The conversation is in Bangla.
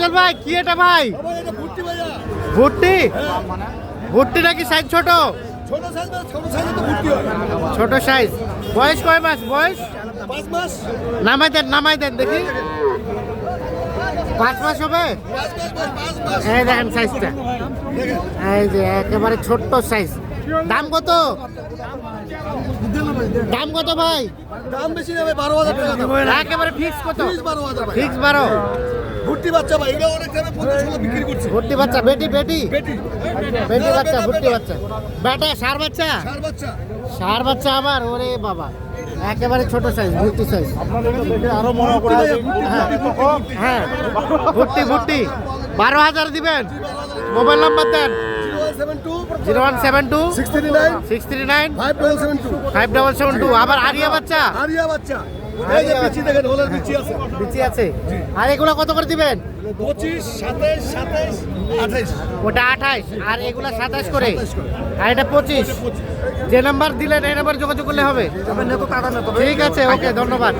ফয়সাল ভাই কি এটা ভাই? ভুট্টি? ভুট্টি নাকি সাইজ ছোট? ছোট সাইজ। বয়স কয় মাস? বয়স 5 মাস। নামাই দেন দেখি। 5 মাস হবে। এই দেখেন সাইজটা, এই যে একেবারে ছোট্ট সাইজ। দাম কত? দাম কত ভাই? দাম বেশি না ভাই, 12,000 টাকা দাম। একেবারে ফিক্স কত? 12,000 ভাই। ফিক্স 12। ভুট্টি বাচ্চা ভাই, এটা অনেক দামে 50 বিক্রি করছে। ভুট্টি বাচ্চা, বেটি বেটি বেটি বেটি বাচ্চা, ভুট্টি বাচ্চা, বেটা ষাঁড় বাচ্চা, চার বাচ্চা। ষাঁড় বাচ্চা আবার। ওরে বাবা, একেবারে ছোট সাইজ, ভুট্টি সাইজ। আরো মনে করে হ্যাঁ ভুট্টি ভুট্টি। 12,000 দিবেন। মোবাইল নাম্বার দেন। 0172 639 5772। আবার আরিয়া বাচ্চা, আরিয়া বাচ্চা। এই যে বিচি দেখেন, হোলের বিচি আছে। বিচি আছে। আর এগুলো কত করে দিবেন? 25, 27, 27, 28। ওটা 28 আর এগুলা 27 করে, আর এটা 25। যে নাম্বার দিলেন এই নাম্বার যোগাযোগ করলে হবে। ঠিক আছে, ওকে, ধন্যবাদ।